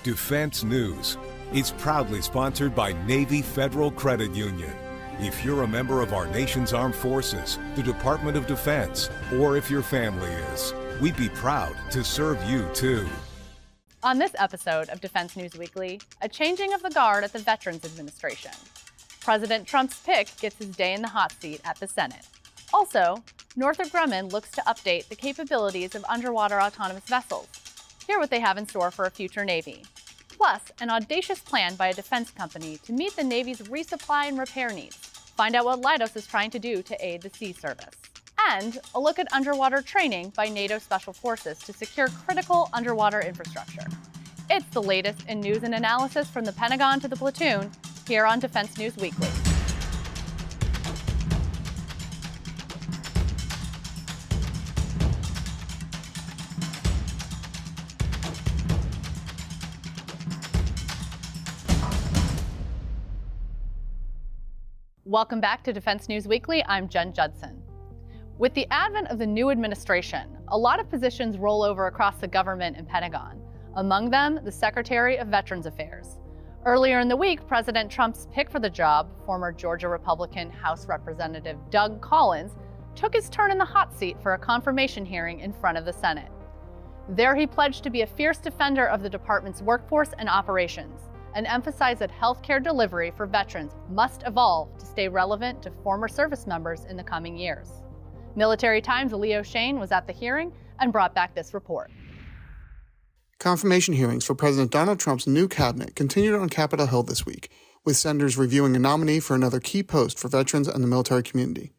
Defense News. It's proudly sponsored by Navy Federal Credit Union. If you're a member of our nation's armed forces, the Department of Defense, or if your family is, we'd be proud to serve you too. On this episode of Defense News Weekly, a changing of the guard at the Veterans Administration. President Trump's pick gets his day in the hot seat at the Senate. Also, Northrop Grumman looks to update the capabilities of underwater autonomous vessels. Hear what they have in store for a future Navy. Plus, an audacious plan by a defense company to meet the Navy's resupply and repair needs. Find out what Leidos is trying to do to aid the sea service. And a look at underwater training by NATO Special Forces to secure critical underwater infrastructure. It's the latest in news and analysis from the Pentagon to the platoon, here on Defense News Weekly. Welcome back to Defense News Weekly. I'm Jen Judson. With the advent of the new administration, a lot of positions roll over across the government and Pentagon. Among them, the Secretary of Veterans Affairs. Earlier in the week, President Trump's pick for the job, former Georgia Republican House Representative Doug Collins, took his turn in the hot seat for a confirmation hearing in front of the Senate. There he pledged to be a fierce defender of the department's workforce and operations, and emphasized that healthcare delivery for veterans must evolve to stay relevant to former service members in the coming years. Military Times' Leo Shane was at the hearing and brought back this report. Confirmation hearings for President Donald Trump's new cabinet continued on Capitol Hill this week, with senators reviewing a nominee for another key post for veterans and the military community.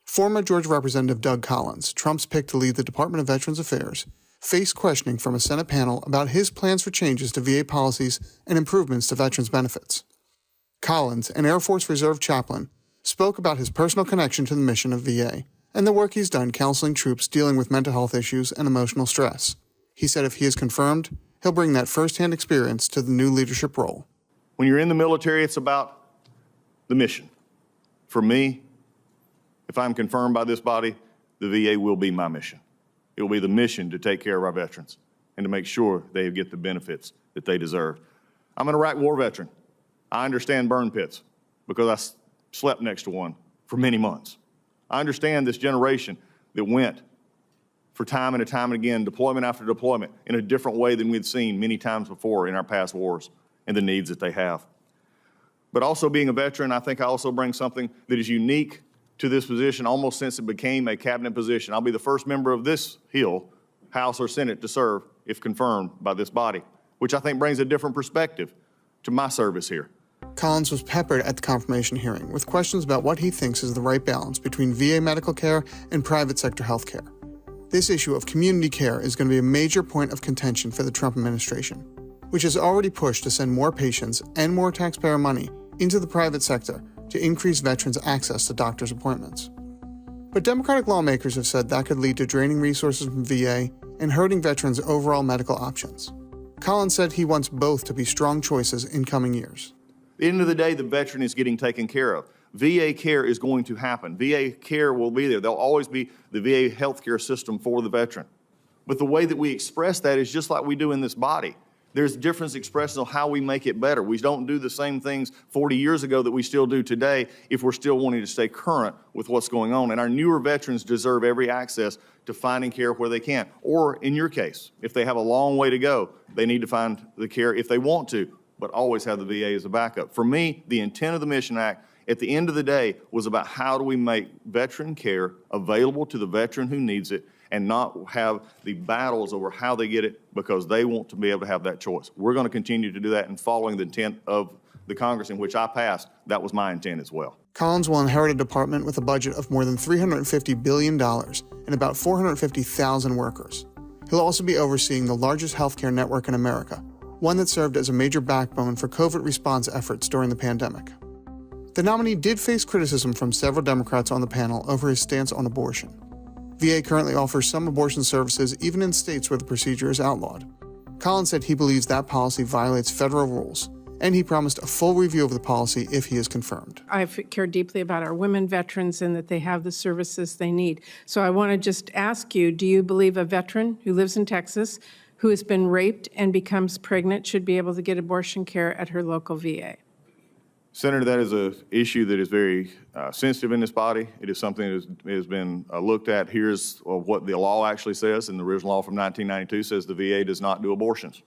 Former Georgia Representative Doug Collins, Trump's pick to lead the Department of Veterans Affairs, faced questioning from a Senate panel about his plans for changes to VA policies and improvements to veterans' benefits. Collins, an Air Force Reserve chaplain, spoke about his personal connection to the mission of VA and the work he's done counseling troops dealing with mental health issues and emotional stress. He said if he is confirmed, he'll bring that firsthand experience to the new leadership role. When you're in the military, it's about the mission. For me, if I'm confirmed by this body, the VA will be my mission. It will be the mission to take care of our veterans and to make sure they get the benefits that they deserve. I'm an Iraq War veteran. I understand burn pits because I slept next to one for many months. I understand this generation that went for time and time and again, deployment after deployment, in a different way than we'd seen many times before in our past wars and the needs that they have. But also being a veteran, I think I also bring something that is unique to this position almost since it became a cabinet position. I'll be the first member of this Hill, House or Senate, to serve if confirmed by this body, which I think brings a different perspective to my service here. Collins was peppered at the confirmation hearing with questions about what he thinks is the right balance between VA medical care and private sector health care. This issue of community care is going to be a major point of contention for the Trump administration, which has already pushed to send more patients and more taxpayer money into the private sector to increase veterans' access to doctors' appointments. But Democratic lawmakers have said that could lead to draining resources from VA and hurting veterans' overall medical options. Collins said he wants both to be strong choices in coming years. At the end of the day, the veteran is getting taken care of. VA care is going to happen. VA care will be there. There'll always be the VA healthcare system for the veteran. But the way that we express that is just like we do in this body. There's different expressions of how we make it better. We don't do the same things 40 years ago that we still do today if we're still wanting to stay current with what's going on. And our newer veterans deserve every access to finding care where they can. Or in your case, if they have a long way to go, they need to find the care if they want to, but always have the VA as a backup. For me, the intent of the Mission Act at the end of the day was about how do we make veteran care available to the veteran who needs it and not have the battles over how they get it because they want to be able to have that choice. We're going to continue to do that and following the intent of the Congress in which I passed, that was my intent as well. Collins will inherit a department with a budget of more than $350 billion and about 450,000 workers. He'll also be overseeing the largest healthcare network in America, one that served as a major backbone for COVID response efforts during the pandemic. The nominee did face criticism from several Democrats on the panel over his stance on abortion. VA currently offers some abortion services even in states where the procedure is outlawed. Collins said he believes that policy violates federal rules, and he promised a full review of the policy if he is confirmed. I care deeply about our women veterans and that they have the services they need. So I want to just ask you, do you believe a veteran who lives in Texas, who has been raped and becomes pregnant should be able to get abortion care at her local VA? Senator, that is an issue that is very sensitive in this body. It is something that has been looked at. Here's what the law actually says, and the original law from 1992 says the VA does not do abortions.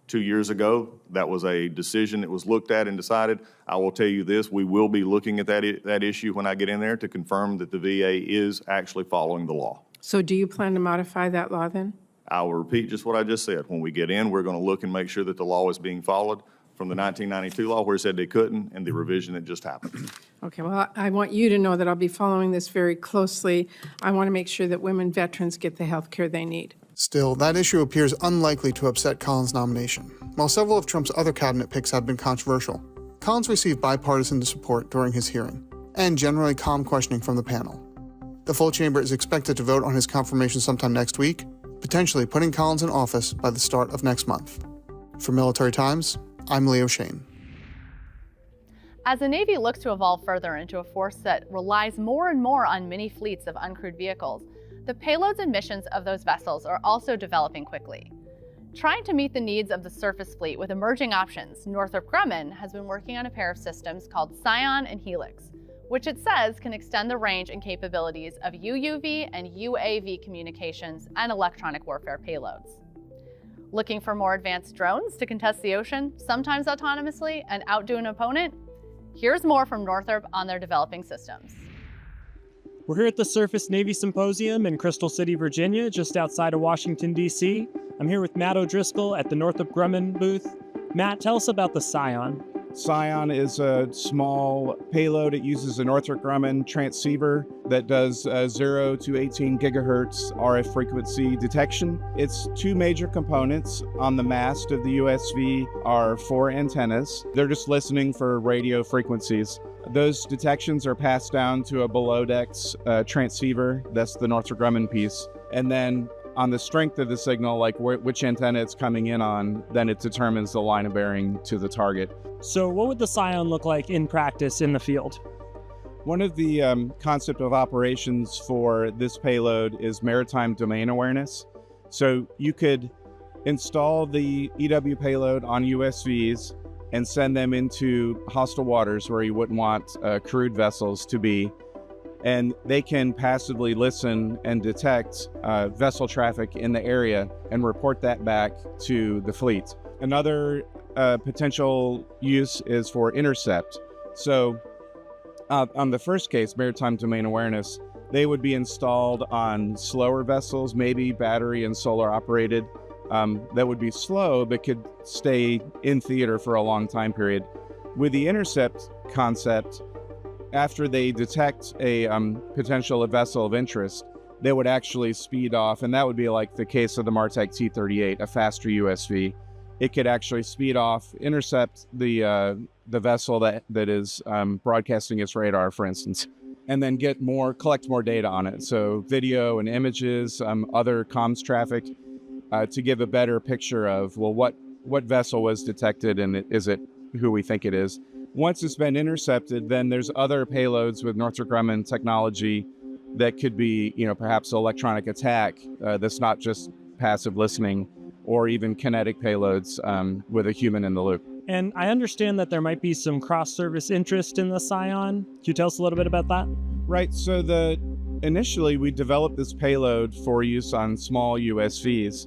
2 years ago, that was a decision that was looked at and decided. I will tell you this, we will be looking at that issue when I get in there to confirm that the VA is actually following the law. So do you plan to modify that law then? I will repeat just what I just said. When we get in, we're going to look and make sure that the law is being followed from the 1992 law where it said they couldn't and the revision that just happened. Okay, well, I want you to know that I'll be following this very closely. I want to make sure that women veterans get the health care they need. Still, that issue appears unlikely to upset Collins' nomination. While several of Trump's other cabinet picks have been controversial, Collins received bipartisan support during his hearing, and generally calm questioning from the panel. The full chamber is expected to vote on his confirmation sometime next week, potentially putting Collins in office by the start of next month. For Military Times, I'm Leo Shane. As the Navy looks to evolve further into a force that relies more and more on mini fleets of uncrewed vehicles, the payloads and missions of those vessels are also developing quickly. Trying to meet the needs of the surface fleet with emerging options, Northrop Grumman has been working on a pair of systems called Scion and Helix, which it says can extend the range and capabilities of UUV and UAV communications and electronic warfare payloads. Looking for more advanced drones to contest the ocean, sometimes autonomously, and outdo an opponent? Here's more from Northrop on their developing systems. We're here at the Surface Navy Symposium in Crystal City, Virginia, just outside of Washington, D.C. I'm here with Matt O'Driscoll at the Northrop Grumman booth. Matt, tell us about the Scion. Scion is a small payload. It uses a Northrop Grumman transceiver that does 0 to 18 gigahertz RF frequency detection. Its two major components on the mast of the USV are 4 antennas. They're just listening for radio frequencies. Those detections are passed down to a below-decks transceiver. That's the Northrop Grumman piece. And then on the strength of the signal, like which antenna it's coming in on, then it determines the line of bearing to the target. So what would the Scion look like in practice in the field? One of the concept of operations for this payload is maritime domain awareness. So you could install the EW payload on USVs and send them into hostile waters where you wouldn't want crewed vessels to be. And they can passively listen and detect vessel traffic in the area and report that back to the fleet. Another potential use is for intercept. So on the first case, maritime domain awareness, they would be installed on slower vessels, maybe battery and solar operated, that would be slow but could stay in theater for a long time period. With the intercept concept, after they detect a potential vessel of interest, they would actually speed off, and that would be like the case of the Martech T-38, a faster USV. It could actually speed off, intercept the vessel that is broadcasting its radar, for instance, and then collect more data on it. So video and images, other comms traffic, to give a better picture of, well, what vessel was detected and is it who we think it is. Once it's been intercepted, then there's other payloads with Northrop Grumman technology that could be, perhaps electronic attack that's not just passive listening, or even kinetic payloads with a human in the loop. And I understand that there might be some cross-service interest in the Scion. Could you tell us a little bit about that? Right. So initially we developed this payload for use on small USVs.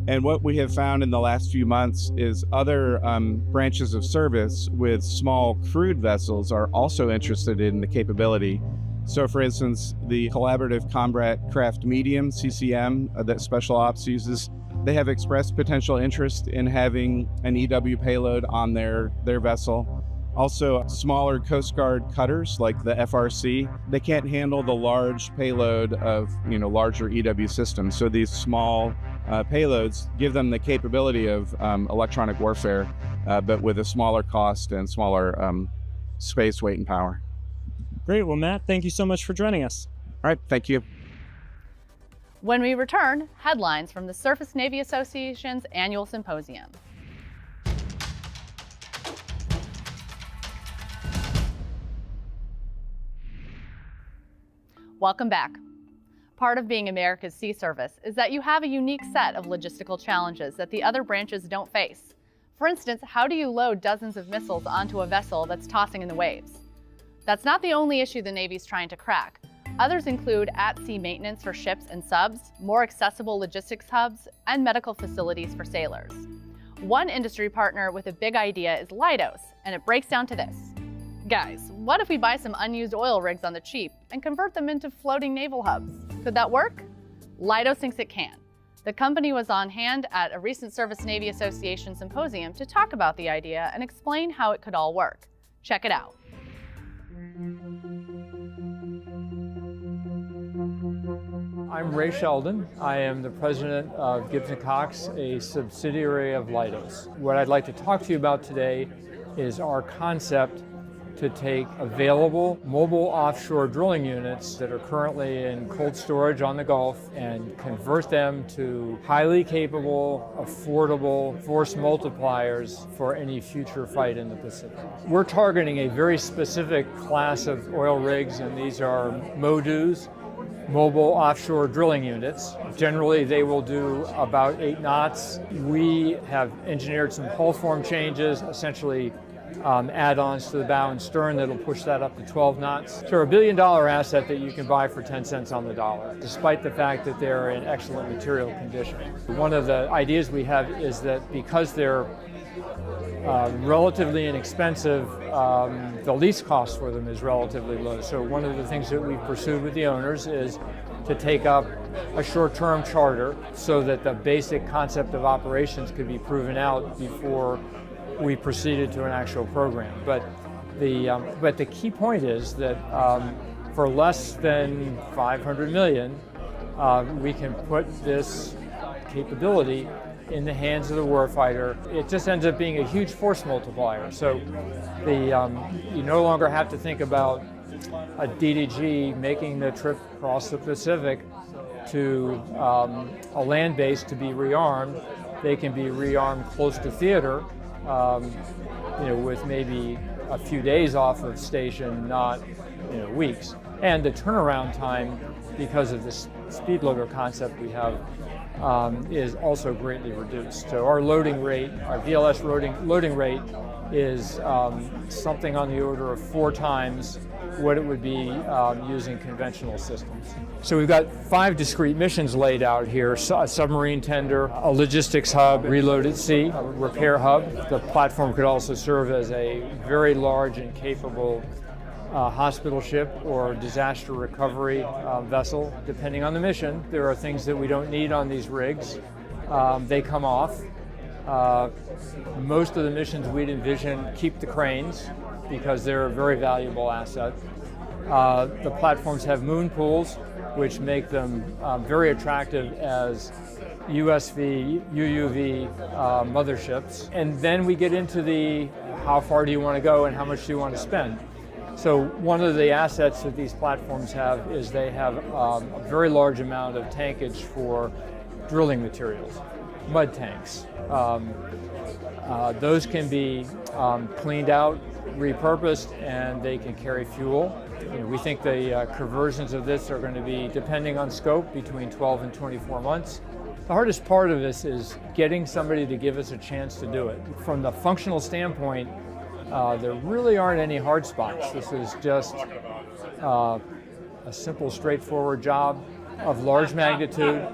And what we have found in the last few months is other branches of service with small crewed vessels are also interested in the capability. So for instance, the Collaborative Combat Craft Medium, CCM, that Special Ops uses, they have expressed potential interest in having an EW payload on their vessel. Also, smaller Coast Guard cutters like the FRC, they can't handle the large payload of larger EW systems. So these small payloads give them the capability of electronic warfare, but with a smaller cost and smaller space, weight, and power. Great. Well, Matt, thank you so much for joining us. All right. Thank you. When we return, headlines from the Surface Navy Association's annual symposium. Welcome back. Part of being America's sea service is that you have a unique set of logistical challenges that the other branches don't face. For instance, how do you load dozens of missiles onto a vessel that's tossing in the waves? That's not the only issue the Navy's trying to crack. Others include at-sea maintenance for ships and subs, more accessible logistics hubs, and medical facilities for sailors. One industry partner with a big idea is Leidos, and it breaks down to this. Guys, what if we buy some unused oil rigs on the cheap and convert them into floating naval hubs? Could that work? Leidos thinks it can. The company was on hand at a recent Service Navy Association Symposium to talk about the idea and explain how it could all work. Check it out. I'm Ray Sheldon. I am the president of Gibbs & Cox, a subsidiary of Leidos. What I'd like to talk to you about today is our concept to take available mobile offshore drilling units that are currently in cold storage on the Gulf and convert them to highly capable, affordable force multipliers for any future fight in the Pacific. We're targeting a very specific class of oil rigs, and these are MODUs, mobile offshore drilling units. Generally, they will do about 8 knots. We have engineered some hull form changes, essentially add-ons to the bow and stern that'll push that up to 12 knots. So a $1 billion asset that you can buy for 10 cents on the dollar, despite the fact that they're in excellent material condition. One of the ideas we have is that because they're relatively inexpensive, the lease cost for them is relatively low. So one of the things that we've pursued with the owners is to take up a short-term charter so that the basic concept of operations could be proven out before we proceeded to an actual program. But the key point is that for less than $500 million, we can put this capability in the hands of the warfighter. It just ends up being a huge force multiplier. So you no longer have to think about a DDG making the trip across the Pacific to a land base to be rearmed. They can be rearmed close to theater, with maybe a few days off of station, not weeks. And the turnaround time, because of this speed loader concept we have, is also greatly reduced. So our loading rate, our VLS loading rate, is something on the order of 4 times what it would be using conventional systems. So we've got 5 discrete missions laid out here: a submarine tender, a logistics hub, reload at sea, a repair hub. The platform could also serve as a very large and capable hospital ship or disaster recovery vessel, depending on the mission. There are things that we don't need on these rigs. They come off. Most of the missions we'd envision keep the cranes because they're a very valuable asset. The platforms have moon pools, which make them very attractive as USV, UUV motherships. And then we get into the how far do you want to go and how much do you want to spend. So one of the assets that these platforms have is they have a very large amount of tankage for drilling materials, mud tanks. Those can be cleaned out, repurposed, and they can carry fuel. We think the conversions of this are going to be, depending on scope, between 12 and 24 months. The hardest part of this is getting somebody to give us a chance to do it. From the functional standpoint, there really aren't any hard spots. This is just a simple, straightforward job of large magnitude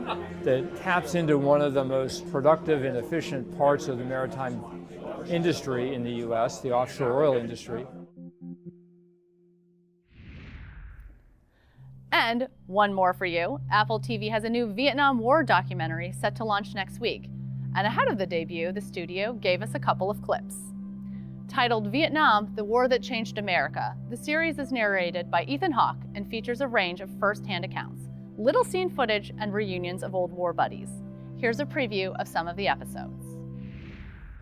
that taps into one of the most productive and efficient parts of the maritime industry in the U.S., the offshore oil industry. And one more for you. Apple TV has a new Vietnam War documentary set to launch next week. And ahead of the debut, the studio gave us a couple of clips. Titled Vietnam, The War That Changed America, the series is narrated by Ethan Hawke and features a range of first-hand accounts, little seen footage, and reunions of old war buddies. Here's a preview of some of the episodes.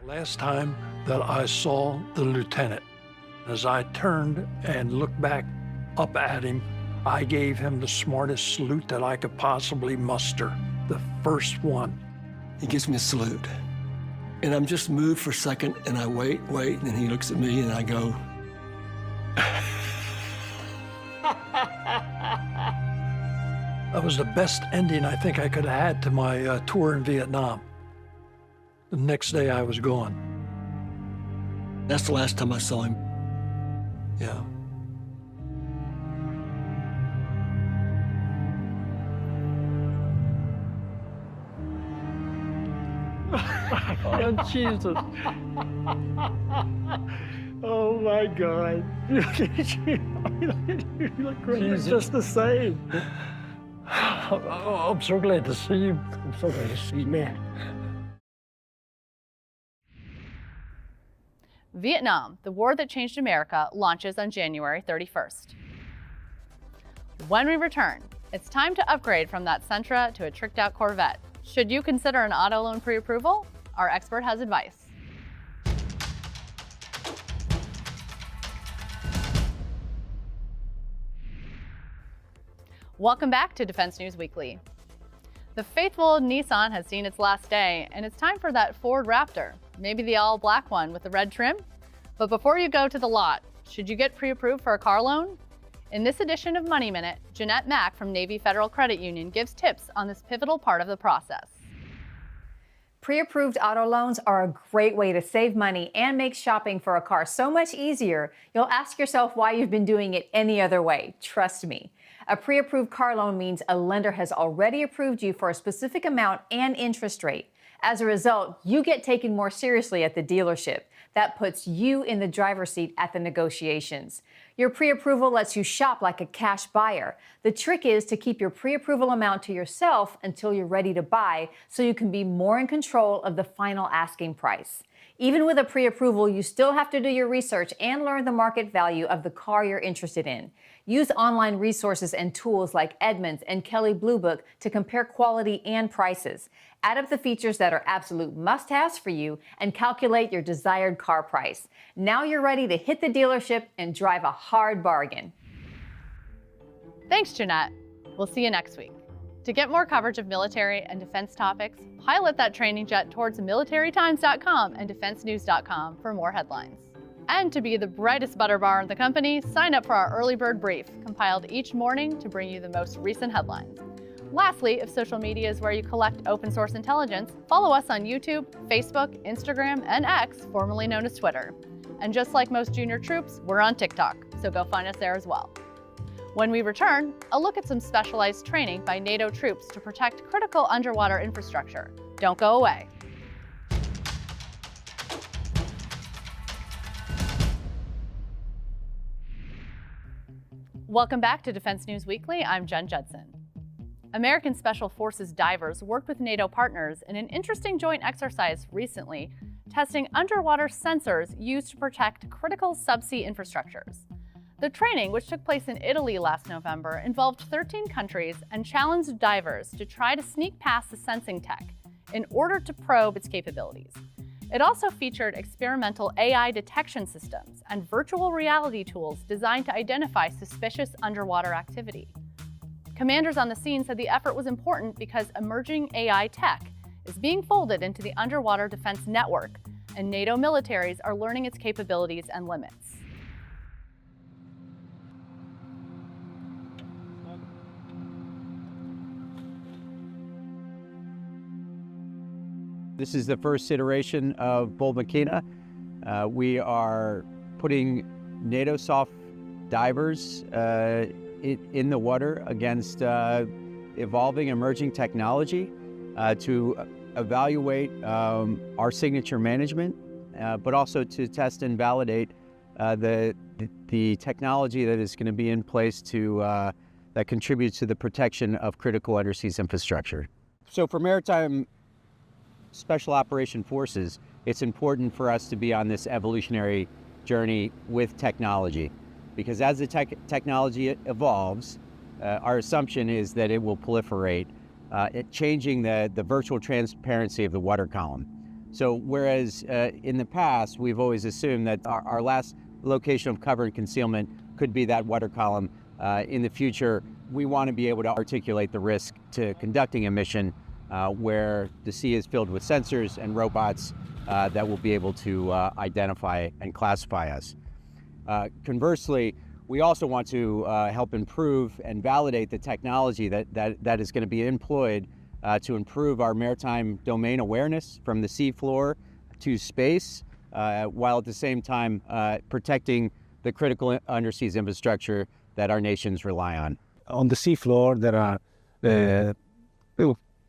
The last time that I saw the lieutenant, as I turned and looked back up at him, I gave him the smartest salute that I could possibly muster, the first one. He gives me a salute. And I'm just moved for a second, and I wait, and then he looks at me, and I go, That was the best ending I think I could have had to my tour in Vietnam. The next day I was gone. That's the last time I saw him. Yeah. Oh, Jesus. Oh, my God. You look great. He's just the same. Oh, I'm so glad to see you. I'm so glad to see you, man. Vietnam, the war that changed America, launches on January 31st. When we return, it's time to upgrade from that Sentra to a tricked-out Corvette. Should you consider an auto loan pre-approval? Our expert has advice. Welcome back to Defense News Weekly. The faithful Nissan has seen its last day, and it's time for that Ford Raptor, maybe the all-black one with the red trim. But before you go to the lot, should you get pre-approved for a car loan? In this edition of Money Minute, Jeanette Mack from Navy Federal Credit Union gives tips on this pivotal part of the process. Pre-approved auto loans are a great way to save money and make shopping for a car so much easier, you'll ask yourself why you've been doing it any other way. Trust me. A pre-approved car loan means a lender has already approved you for a specific amount and interest rate. As a result, you get taken more seriously at the dealership. That puts you in the driver's seat at the negotiations. Your pre-approval lets you shop like a cash buyer. The trick is to keep your pre-approval amount to yourself until you're ready to buy, so you can be more in control of the final asking price. Even with a pre-approval, you still have to do your research and learn the market value of the car you're interested in. Use online resources and tools like Edmunds and Kelley Blue Book to compare quality and prices. Add up the features that are absolute must-haves for you and calculate your desired car price. Now you're ready to hit the dealership and drive a hard bargain. Thanks, Jeanette. We'll see you next week. To get more coverage of military and defense topics, pilot that training jet towards militarytimes.com and defensenews.com for more headlines. And to be the brightest butter bar in the company, sign up for our early bird brief, compiled each morning to bring you the most recent headlines. Lastly, if social media is where you collect open source intelligence, follow us on YouTube, Facebook, Instagram, and X, formerly known as Twitter. And just like most junior troops, we're on TikTok, so go find us there as well. When we return, a look at some specialized training by NATO troops to protect critical underwater infrastructure. Don't go away. Welcome back to Defense News Weekly. I'm Jen Judson. American Special Forces divers worked with NATO partners in an interesting joint exercise recently, testing underwater sensors used to protect critical subsea infrastructures. The training, which took place in Italy last November, involved 13 countries and challenged divers to try to sneak past the sensing tech in order to probe its capabilities. It also featured experimental AI detection systems and virtual reality tools designed to identify suspicious underwater activity. Commanders on the scene said the effort was important because emerging AI tech is being folded into the underwater defense network, and NATO militaries are learning its capabilities and limits. This is the first iteration of Bold Makina. We are putting NATO soft divers in the water against evolving emerging technology to evaluate our signature management, but also to test and validate the technology that is going to be in place to that contributes to the protection of critical undersea infrastructure. So for maritime Special Operation Forces, it's important for us to be on this evolutionary journey with technology, because as the technology evolves, our assumption is that it will proliferate, changing the virtual transparency of the water column. So whereas in the past, we've always assumed that our last location of cover and concealment could be that water column, in the future, we want to be able to articulate the risk to conducting a mission where the sea is filled with sensors and robots that will be able to identify and classify us. Conversely, We also want to help improve and validate the technology that is going to be employed to improve our maritime domain awareness from the seafloor to space, while at the same time protecting the critical underseas infrastructure that our nations rely on. On the seafloor, there are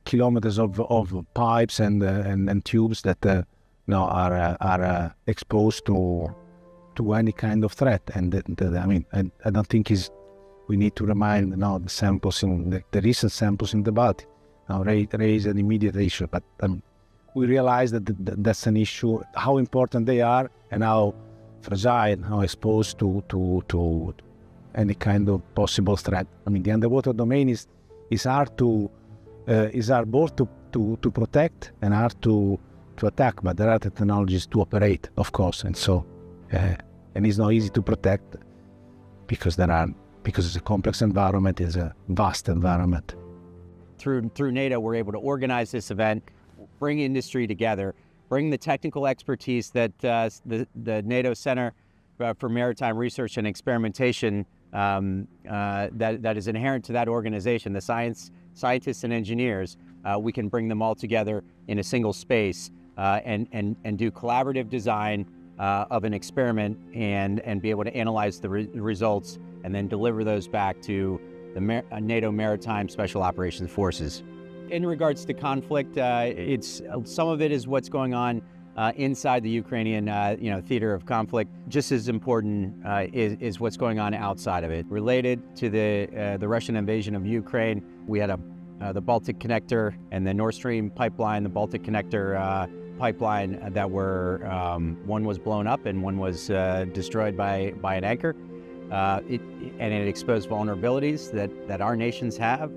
kilometers of pipes and tubes that are exposed to any kind of threat. And I don't think we need to remind the samples in the recent samples in the Baltic raise an immediate issue. But we realize that that's an issue, how important they are and how fragile, how exposed to any kind of possible threat. The underwater domain is hard both to protect and hard to attack, but there are technologies to operate, of course, and so and it's not easy to protect because it's a complex environment, it's a vast environment. Through NATO, we're able to organize this event, bring industry together, bring the technical expertise that the NATO Center for Maritime Research and Experimentation that is inherent to that organization, the scientists and engineers. We can bring them all together in a single space and do collaborative design of an experiment and be able to analyze the results and then deliver those back to the NATO Maritime Special Operations Forces. In regards to conflict, some of it is what's going on inside the Ukrainian theater of conflict. Just as important is what's going on outside of it. Related to the Russian invasion of Ukraine, we had the Baltic Connector and the Nord Stream pipeline, the Baltic Connector pipeline that were, one was blown up and one was destroyed by an anchor. It exposed vulnerabilities that our nations have,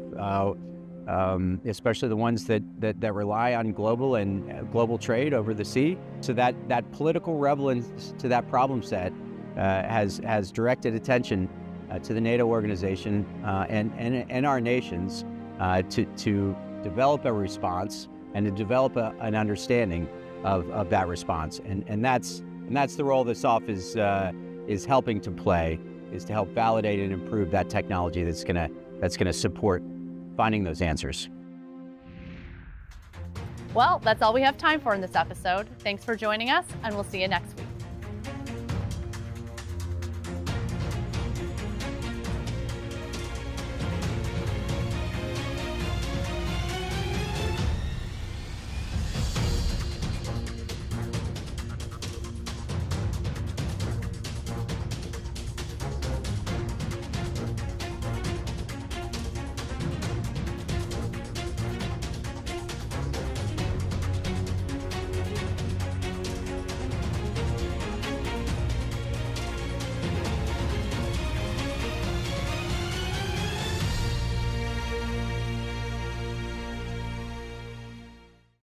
especially the ones that rely on global trade over the sea. So that political relevance to that problem set has directed attention to the NATO organization and our nations to develop a response and to develop an understanding of that response. And that's the role this office is helping to play, is to help validate and improve that technology that's gonna support finding those answers. Well, that's all we have time for in this episode. Thanks for joining us, and we'll see you next week.